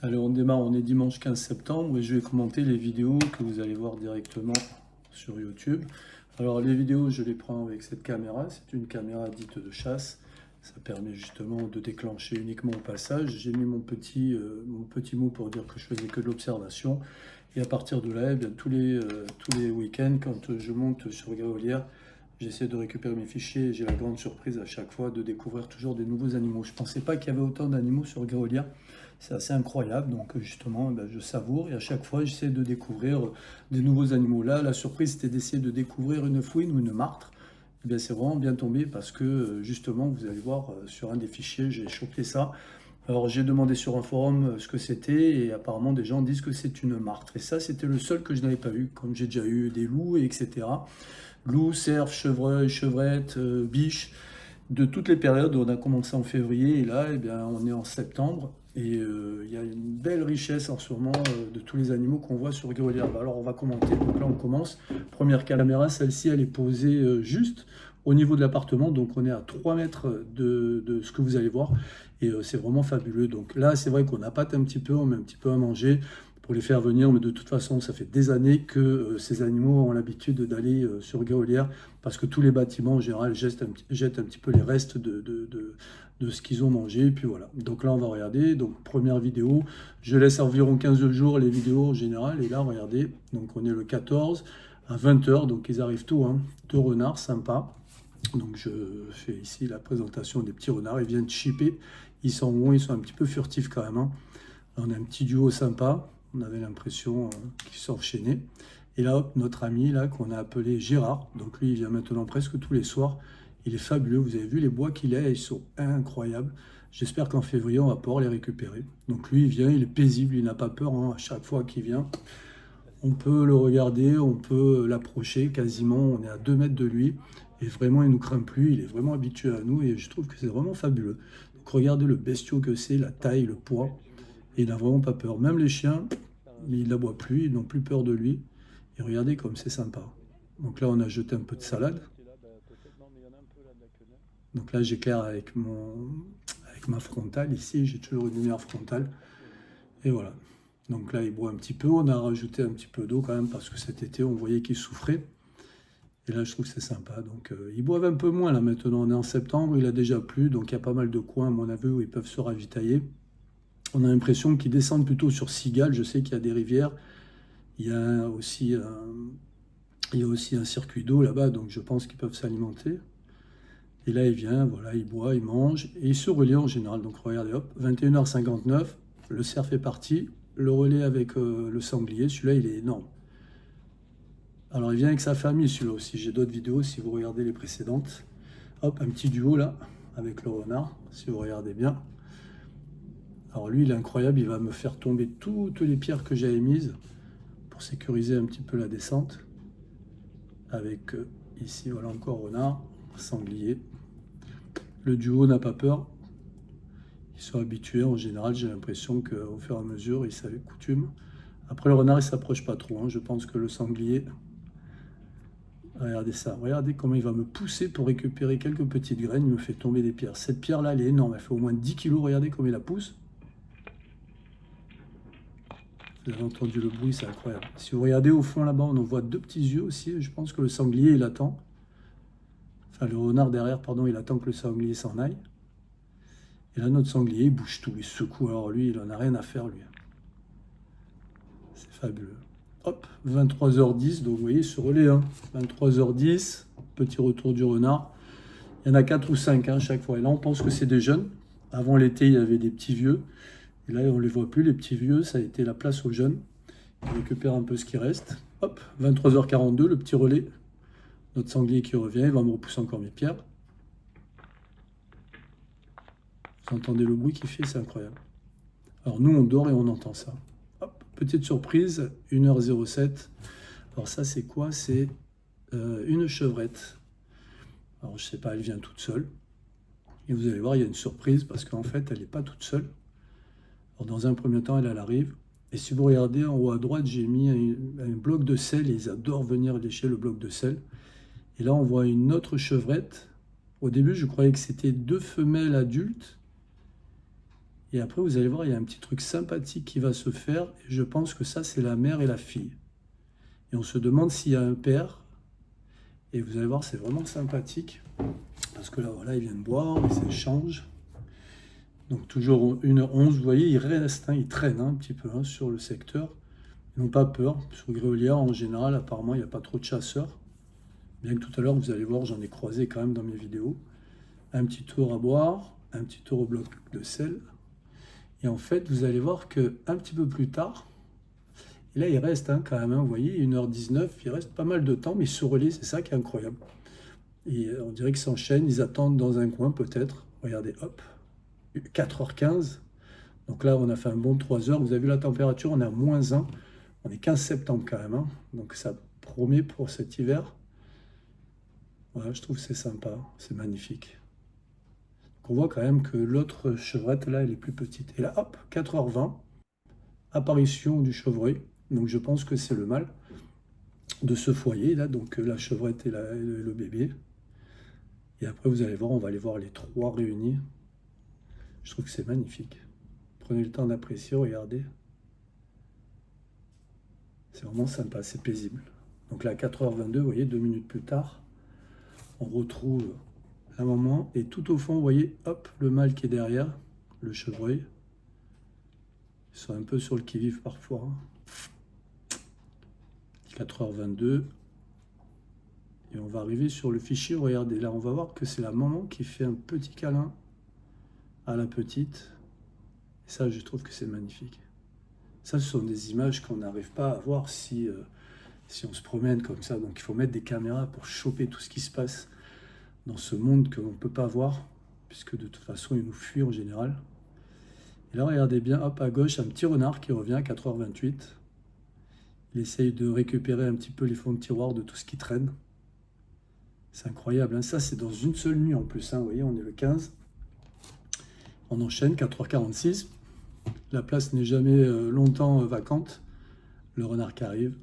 Allez, on démarre, on est dimanche 15 septembre et je vais commenter les vidéos que vous allez voir directement sur YouTube. Alors les vidéos, je les prends avec cette caméra, c'est une caméra dite de chasse. Ça permet justement de déclencher uniquement au passage. J'ai mis mon petit mot pour dire que je faisais que de l'observation. Et à partir de là, eh bien, tous les week-ends, quand je monte sur Gaolière, j'essaie de récupérer mes fichiers et j'ai la grande surprise à chaque fois de découvrir toujours des nouveaux animaux. Je ne pensais pas qu'il y avait autant d'animaux sur Gaolière. C'est assez incroyable, donc justement, ben, je savoure et à chaque fois, j'essaie de découvrir des nouveaux animaux. Là, la surprise, c'était d'essayer de découvrir une fouine ou une martre. Eh bien, c'est vraiment bien tombé parce que justement, vous allez voir sur un des fichiers, j'ai chopé ça. Alors, j'ai demandé sur un forum ce que c'était et apparemment, des gens disent que c'est une martre. Et ça, c'était le seul que je n'avais pas vu, comme j'ai déjà eu des loups, etc. Loups, cerfs, chevreuils, chevrettes, biches de toutes les périodes. On a commencé en février et là, eh bien, on est en septembre. Et il y a une belle richesse en ce moment de tous les animaux qu'on voit sur Gaolière. Alors on va commenter. Donc là on commence. Première caméra, celle-ci elle est posée juste au niveau de l'appartement. Donc on est à 3 mètres de ce que vous allez voir. Et c'est vraiment fabuleux. Donc là c'est vrai qu'on appâte un petit peu, on met un petit peu à manger pour les faire venir. Mais de toute façon ça fait des années que ces animaux ont l'habitude d'aller sur Gaolière parce que tous les bâtiments en général jettent un petit peu les restes de ce qu'ils ont mangé. Et puis voilà. Donc là, on va regarder. Donc première vidéo. Je laisse environ 15 jours les vidéos en général. Et là, regardez. Donc on est le 14 à 20 h. Donc ils arrivent tôt. Hein. Deux renards sympas. Donc je fais ici la présentation des petits renards. Ils viennent chipper. Ils sont bons. Ils sont un petit peu furtifs quand même. Hein. Là, on a un petit duo sympa. On avait l'impression qu'ils s'enchaînaient. Et là, notre ami, là, qu'on a appelé Gérard, donc lui, il vient maintenant presque tous les soirs. Il est fabuleux. Vous avez vu les bois qu'il a, ils sont incroyables. J'espère qu'en février, on va pouvoir les récupérer. Donc lui, il vient, il est paisible, il n'a pas peur. Hein. À chaque fois qu'il vient, on peut le regarder, on peut l'approcher quasiment. On est à 2 mètres de lui. Et vraiment, il ne nous craint plus. Il est vraiment habitué à nous et je trouve que c'est vraiment fabuleux. Donc regardez le bestiau que c'est, la taille, le poids. Et il n'a vraiment pas peur. Même les chiens, ils ne l'aboient plus, ils n'ont plus peur de lui. Et regardez comme c'est sympa. Donc là, on a jeté un peu de salade. Donc là, j'éclaire avec ma frontale. Ici, j'ai toujours une lumière frontale. Et voilà. Donc là, il boit un petit peu. On a rajouté un petit peu d'eau quand même parce que cet été, on voyait qu'il souffrait. Et là, je trouve que c'est sympa. Donc, ils boivent un peu moins là maintenant. On est en septembre, il a déjà plu. Donc, il y a pas mal de coins, à mon avis, où ils peuvent se ravitailler. On a l'impression qu'ils descendent plutôt sur Cigales. Je sais qu'il y a des rivières. Il y a aussi il y a aussi un circuit d'eau là-bas, donc je pense qu'ils peuvent s'alimenter. Et là, il vient, voilà, il boit, il mange, et il se relie en général. Donc regardez, hop, 21h59, le cerf est parti, le relais avec le sanglier, celui-là, il est énorme. Alors il vient avec sa famille, celui-là aussi. J'ai d'autres vidéos, si vous regardez les précédentes. Hop, un petit duo là, avec le renard, si vous regardez bien. Alors lui, il est incroyable, il va me faire tomber toutes les pierres que j'avais mises pour sécuriser un petit peu la descente. Avec ici, voilà encore renard, sanglier. Le duo n'a pas peur. Ils sont habitués en général, j'ai l'impression qu'au fur et à mesure, ils savent coutume. Après, le renard, il ne s'approche pas trop. Hein. Je pense que le sanglier... Regardez ça. Regardez comment il va me pousser pour récupérer quelques petites graines. Il me fait tomber des pierres. Cette pierre-là, elle est énorme. Elle fait au moins 10 kilos. Regardez comment il la pousse. Vous avez entendu le bruit, c'est incroyable. Si vous regardez au fond là-bas, on en voit deux petits yeux aussi. Je pense que le sanglier, il attend. Enfin, le renard derrière, pardon, il attend que le sanglier s'en aille. Et là, notre sanglier, il bouge tout, il secoue. Alors lui, il n'en a rien à faire, lui. C'est fabuleux. Hop, 23h10, donc vous voyez, ce relais, hein, 23h10, petit retour du renard. Il y en a 4 ou 5 hein, chaque fois. Et là, on pense que c'est des jeunes. Avant l'été, il y avait des petits vieux. Et là, on ne les voit plus, les petits vieux. Ça a été la place aux jeunes. Ils récupèrent un peu ce qui reste. Hop, 23h42, le petit relais. Notre sanglier qui revient, il va me repousser encore mes pierres. Vous entendez le bruit qu'il fait, c'est incroyable. Alors nous, on dort et on entend ça. Hop, petite surprise, 1h07. Alors ça, c'est quoi? C'est une chevrette. Alors je sais pas, elle vient toute seule. Et vous allez voir, il y a une surprise parce qu'en fait, elle n'est pas toute seule. Alors dans un premier temps, elle arrive. Et si vous regardez en haut à droite, j'ai mis un bloc de sel. Et ils adorent venir lécher le bloc de sel. Et là, on voit une autre chevrette. Au début, je croyais que c'était 2 femelles adultes. Et après, vous allez voir, il y a un petit truc sympathique qui va se faire. Et je pense que ça, c'est la mère et la fille. Et on se demande s'il y a un père. Et vous allez voir, c'est vraiment sympathique. Parce que là, voilà, ils viennent boire, ils s'échangent. Donc toujours 1h11, vous voyez, ils restent, hein, ils traînent un petit peu hein, sur le secteur. Ils n'ont pas peur. Sur Gréolière, en général, apparemment, il n'y a pas trop de chasseurs. Bien que tout à l'heure, vous allez voir, j'en ai croisé quand même dans mes vidéos. Un petit tour à boire, un petit tour au bloc de sel. Et en fait, vous allez voir que un petit peu plus tard, et là, il reste hein, quand même, hein, vous voyez, 1h19, il reste pas mal de temps, mais ils se relient, c'est ça qui est incroyable. Et on dirait qu'ils s'enchaînent, ils attendent dans un coin peut-être. Regardez, hop, 4h15. Donc là, on a fait un bon 3 heures. Vous avez vu la température, on est à -1. On est 15 septembre quand même. Hein. Donc ça promet pour cet hiver. Voilà, je trouve que c'est sympa, c'est magnifique. Donc on voit quand même que l'autre chevrette, là, elle est plus petite. Et là, hop, 4h20, apparition du chevreuil. Donc je pense que c'est le mâle de ce foyer, là. Donc la chevrette et le bébé. Et après, vous allez voir, on va aller voir les trois réunis. Je trouve que c'est magnifique. Prenez le temps d'apprécier, regardez. C'est vraiment sympa, c'est paisible. Donc là, à 4h22, vous voyez, 2 minutes plus tard, on retrouve la maman. Et tout au fond, vous voyez, hop, le mâle qui est derrière, le chevreuil. Ils sont un peu sur le qui-vive parfois. 4h22. Et on va arriver sur le fichier, regardez, là, on va voir que c'est la maman qui fait un petit câlin à la petite. Et ça, je trouve que c'est magnifique. Ça, ce sont des images qu'on n'arrive pas à voir si on se promène comme ça. Donc, il faut mettre des caméras pour choper tout ce qui se passe dans ce monde que l'on ne peut pas voir, puisque de toute façon, il nous fuit en général. Et là, regardez bien, hop, à gauche, un petit renard qui revient à 4h28. Il essaye de récupérer un petit peu les fonds de tiroir de tout ce qui traîne. C'est incroyable, hein. Ça, c'est dans une seule nuit en plus. Hein. Vous voyez, on est le 15. On enchaîne, 4h46. La place n'est jamais longtemps vacante. Le renard qui arrive.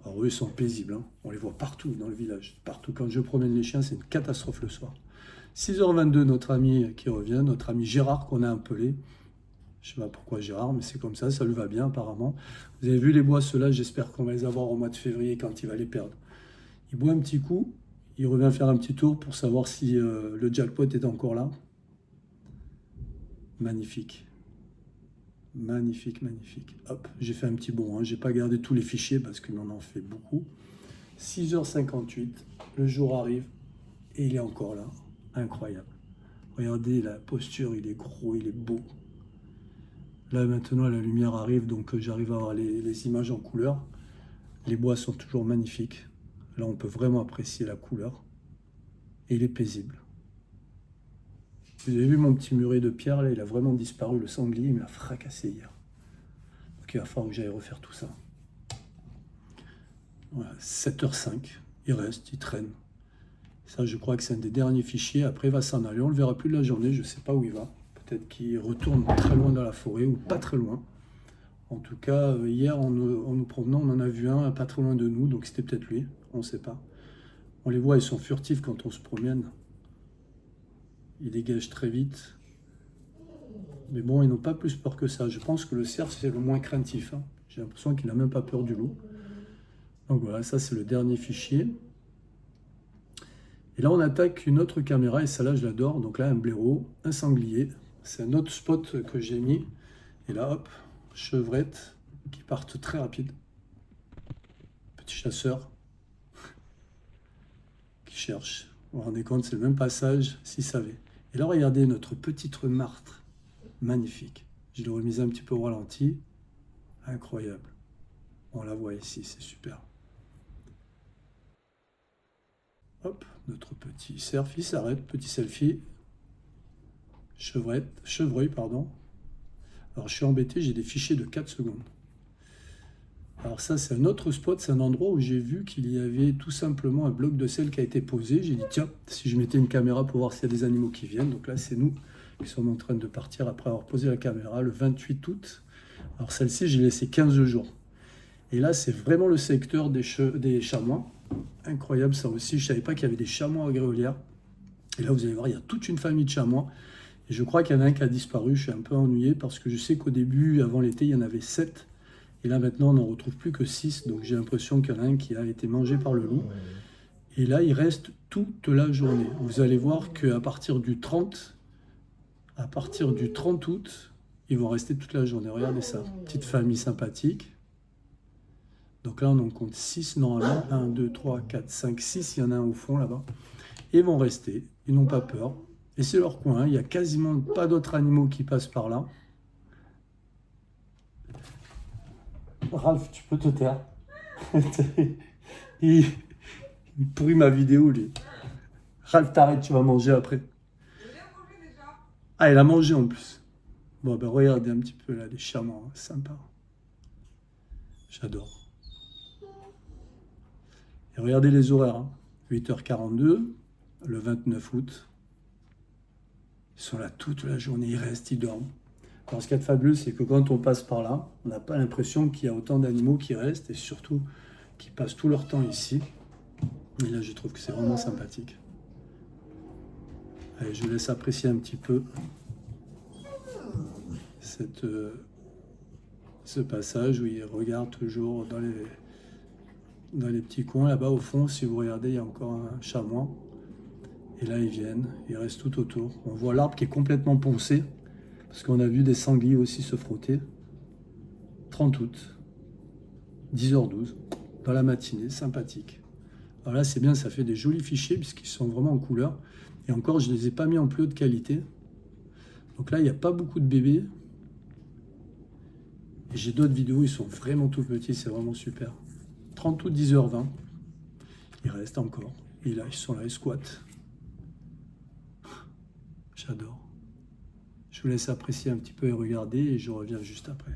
Alors eux, ils sont paisibles. Hein. On les voit partout dans le village. Partout. Quand je promène les chiens, c'est une catastrophe le soir. 6h22, notre ami qui revient. Notre ami Gérard qu'on a appelé. Je ne sais pas pourquoi Gérard, mais c'est comme ça. Ça lui va bien apparemment. Vous avez vu les bois, ceux-là. J'espère qu'on va les avoir au mois de février quand il va les perdre. Il boit un petit coup. Il revient faire un petit tour pour savoir si le jackpot est encore là. Magnifique. Magnifique, magnifique. Hop, j'ai fait un petit bond. Hein. Je n'ai pas gardé tous les fichiers parce qu'il en fait beaucoup. 6h58, le jour arrive et il est encore là. Incroyable. Regardez la posture, il est gros, il est beau. Là maintenant la lumière arrive, donc j'arrive à avoir les images en couleur. Les bois sont toujours magnifiques. Là on peut vraiment apprécier la couleur. Et il est paisible. Vous avez vu mon petit muret de pierre, là, il a vraiment disparu. Le sanglier, il me l'a fracassé hier. Donc il va falloir que j'aille refaire tout ça. Voilà, 7h05, il reste, il traîne. Ça, je crois que c'est un des derniers fichiers. Après, il va s'en aller. On ne le verra plus de la journée, je ne sais pas où il va. Peut-être qu'il retourne très loin dans la forêt ou pas très loin. En tout cas, hier, en nous promenant, on en a vu un pas très loin de nous. Donc c'était peut-être lui, on ne sait pas. On les voit, ils sont furtifs quand on se promène. Ils dégagent très vite. Mais bon, ils n'ont pas plus peur que ça. Je pense que le cerf, c'est le moins craintif. Hein. J'ai l'impression qu'il n'a même pas peur du loup. Donc voilà, ça c'est le dernier fichier. Et là, on attaque une autre caméra, et celle-là, je l'adore. Donc là, un blaireau, un sanglier. C'est un autre spot que j'ai mis. Et là, hop, chevrettes qui partent très rapide. Petit chasseur qui cherche. Vous vous rendez compte, c'est le même passage, s'il savait. Et là, regardez notre petite martre. Magnifique. Je l'ai remise un petit peu au ralenti. Incroyable. On la voit ici, c'est super. Hop, notre petit cerf, il s'arrête, petit selfie. Chevreuil, pardon. Alors je suis embêté, j'ai des fichiers de 4 secondes. Alors ça, c'est un autre spot, c'est un endroit où j'ai vu qu'il y avait tout simplement un bloc de sel qui a été posé. J'ai dit, tiens, si je mettais une caméra pour voir s'il y a des animaux qui viennent. Donc là, c'est nous qui sommes en train de partir après avoir posé la caméra le 28 août. Alors celle-ci, j'ai laissé 15 jours. Et là, c'est vraiment le secteur des chamois. Incroyable ça aussi, je ne savais pas qu'il y avait des chamois à Gréolière. Et là, vous allez voir, il y a toute une famille de chamois. Et je crois qu'il y en a un qui a disparu, je suis un peu ennuyé parce que je sais qu'au début, avant l'été, il y en avait 7. Et là maintenant, on n'en retrouve plus que 6. Donc j'ai l'impression qu'il y en a un qui a été mangé par le loup. Et là, il reste toute la journée. Vous allez voir qu'à partir du 30, à partir du 30 août, ils vont rester toute la journée. Regardez ça. Petite famille sympathique. Donc là, on en compte 6 normalement. 1, 2, 3, 4, 5, 6. Il y en a un au fond là-bas. Et ils vont rester. Ils n'ont pas peur. Et c'est leur coin. Il n'y a quasiment pas d'autres animaux qui passent par là. Ralph, tu peux te taire. il, il pourrit ma vidéo, lui. Ralph, t'arrêtes, tu vas manger après. Ah, il a mangé en plus. Bon, ben regardez un petit peu là, les charmants, hein, sympa. J'adore. Et regardez les horaires, hein. 8h42, le 29 août. Ils sont là toute la journée, ils restent, ils dorment. Alors ce qu'il y a de fabuleux, c'est que quand on passe par là, on n'a pas l'impression qu'il y a autant d'animaux qui restent et surtout qui passent tout leur temps ici. Et là, je trouve que c'est vraiment sympathique. Allez, je vous laisse apprécier un petit peu ce passage où ils regardent toujours dans les petits coins. Là-bas, au fond, si vous regardez, il y a encore un chamois. Et là, ils viennent, ils restent tout autour. On voit l'arbre qui est complètement poncé, parce qu'on a vu des sangliers aussi se frotter. 30 août, 10h12, dans la matinée, sympathique. Alors là, c'est bien, ça fait des jolis fichiers, puisqu'ils sont vraiment en couleur. Et encore, je ne les ai pas mis en plus haute qualité. Donc là, il n'y a pas beaucoup de bébés. Et j'ai d'autres vidéos, ils sont vraiment tout petits, c'est vraiment super. 30 août, 10h20. Ils restent encore. Et là, ils sont là, ils squattent. J'adore. Je vous laisse apprécier un petit peu et regarder, et je reviens juste après.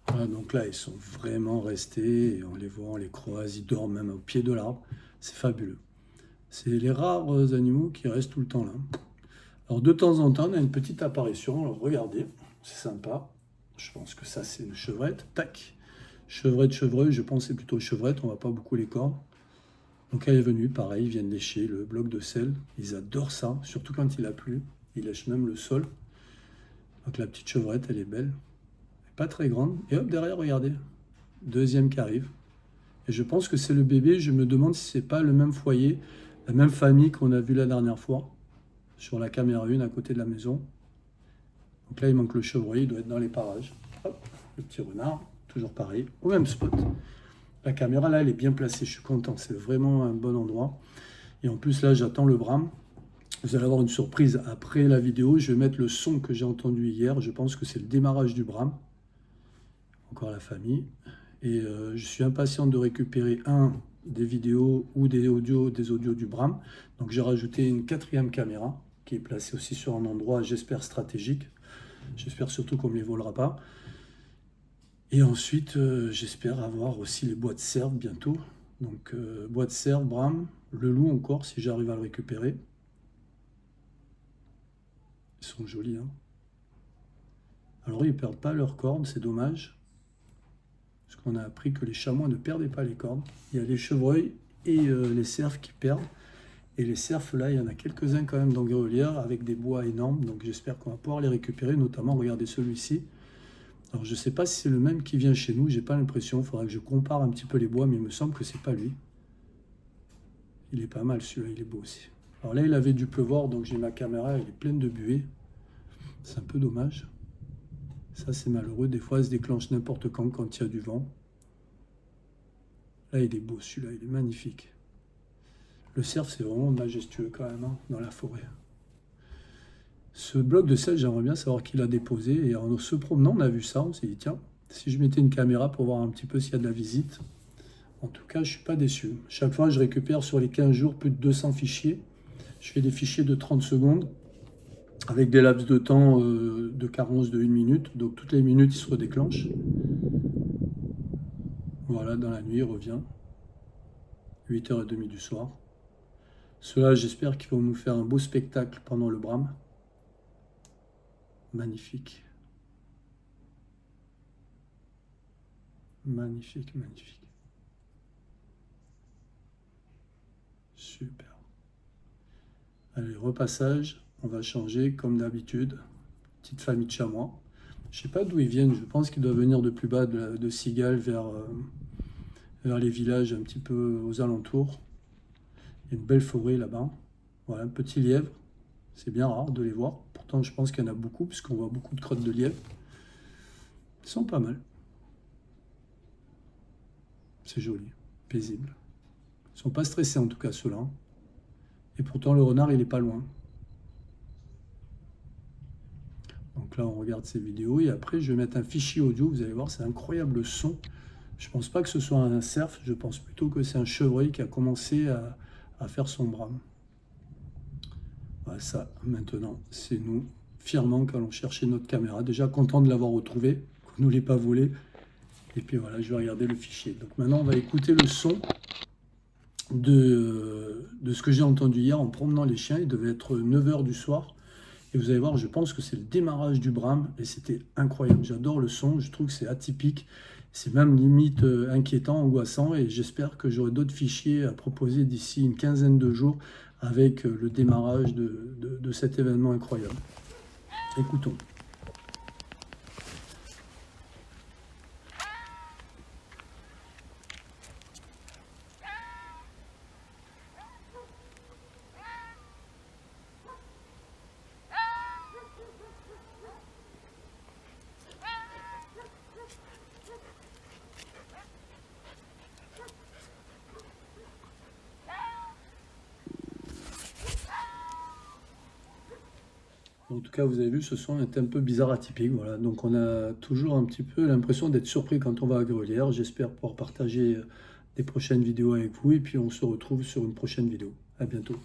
Voilà, donc là, ils sont vraiment restés, et on les voit, on les croise, ils dorment même au pied de l'arbre. C'est fabuleux. C'est les rares animaux qui restent tout le temps là. Alors de temps en temps, on a une petite apparition. Alors regardez, c'est sympa. Je pense que ça, c'est une chevrette. Tac. Chevrette, chevreuil, je pense que c'est plutôt chevrette, on voit pas beaucoup les cornes. Donc elle est venue, pareil, ils viennent lécher le bloc de sel. Ils adorent ça, surtout quand il a plu. Ils lèchent même le sol. Donc la petite chevrette, elle est belle. Elle est pas très grande. Et hop, derrière, regardez. Deuxième qui arrive. Et je pense que c'est le bébé. Je me demande si c'est pas le même foyer, la même famille qu'on a vu la dernière fois, sur la caméra 1 à côté de la maison. Donc là, il manque le chevreuil, il doit être dans les parages. Hop, le petit renard, toujours pareil, au même spot. La caméra, là, elle est bien placée, je suis content. C'est vraiment un bon endroit. Et en plus, là, j'attends le brame. Vous allez avoir une surprise après la vidéo. Je vais mettre le son que j'ai entendu hier. Je pense que c'est le démarrage du brame. Encore la famille. Et je suis impatient de récupérer des vidéos ou des audios du brame. Donc j'ai rajouté une 4e caméra qui est placée aussi sur un endroit, j'espère, stratégique. J'espère surtout qu'on ne les volera pas. Et ensuite, j'espère avoir aussi les boîtes cerf bientôt. Donc boîte cerf, brame, le loup encore, si j'arrive à le récupérer. Ils sont jolis, hein. Alors ils ne perdent pas leurs cornes, c'est dommage. Parce qu'on a appris que les chamois ne perdaient pas les cornes. Il y a les chevreuils et les cerfs qui perdent. Et les cerfs, là, il y en a quelques-uns quand même dans Gruyère avec des bois énormes. Donc j'espère qu'on va pouvoir les récupérer, notamment, regardez celui-ci. Alors je ne sais pas si c'est le même qui vient chez nous, j'ai pas l'impression. Il faudra que je compare un petit peu les bois, mais il me semble que c'est pas lui. Il est pas mal celui-là, il est beau aussi. Alors là, il avait dû pleuvoir, donc j'ai ma caméra, elle est pleine de buée. C'est un peu dommage. Ça, c'est malheureux. Des fois, elle se déclenche n'importe quand il y a du vent. Là, il est beau, celui-là. Il est magnifique. Le cerf, c'est vraiment majestueux quand même, hein, dans la forêt. Ce bloc de sel, j'aimerais bien savoir qui l'a déposé. Et en se promenant, on a vu ça. On s'est dit, tiens, si je mettais une caméra pour voir un petit peu s'il y a de la visite. En tout cas, je ne suis pas déçu. Chaque fois, je récupère sur les 15 jours plus de 200 fichiers. Je fais des fichiers de 30 secondes. Avec des laps de temps de carence de 1 minute. Donc toutes les minutes, il se redéclenche. Voilà, dans la nuit, il revient. 8h30 du soir. Ceux-là, j'espère qu'ils vont nous faire un beau spectacle pendant le brame. Magnifique. Magnifique, magnifique. Super. Allez, repassage. On va changer comme d'habitude. Petite famille de chamois. Je ne sais pas d'où ils viennent. Je pense qu'ils doivent venir de plus bas de Cigales vers les villages un petit peu aux alentours. Il y a une belle forêt là-bas. Voilà, un petit lièvre. C'est bien rare de les voir. Pourtant, je pense qu'il y en a beaucoup, puisqu'on voit beaucoup de crottes de lièvre. Ils sont pas mal. C'est joli, paisible. Ils ne sont pas stressés en tout cas, ceux-là. Et pourtant, le renard, il n'est pas loin. Donc là, on regarde ces vidéos. Et après, je vais mettre un fichier audio. Vous allez voir, c'est incroyable le son. Je ne pense pas que ce soit un cerf. Je pense plutôt que c'est un chevreuil qui a commencé à faire son brame. Voilà, ça, maintenant, c'est nous, fièrement, qu'allons chercher notre caméra. Déjà content de l'avoir retrouvée, qu'on ne nous l'ait pas volée. Et puis voilà, je vais regarder le fichier. Donc maintenant, on va écouter le son de ce que j'ai entendu hier en promenant les chiens. Il devait être 9h du soir. Et vous allez voir, je pense que c'est le démarrage du brame. Et c'était incroyable. J'adore le son. Je trouve que c'est atypique. C'est même limite inquiétant, angoissant. Et j'espère que j'aurai d'autres fichiers à proposer d'ici une quinzaine de jours avec le démarrage de cet événement incroyable. Écoutons. En tout cas, vous avez vu, ce son est un peu bizarre, atypique. Voilà. Donc on a toujours un petit peu l'impression d'être surpris quand on va à Gruyère. J'espère pouvoir partager des prochaines vidéos avec vous. Et puis on se retrouve sur une prochaine vidéo. À bientôt.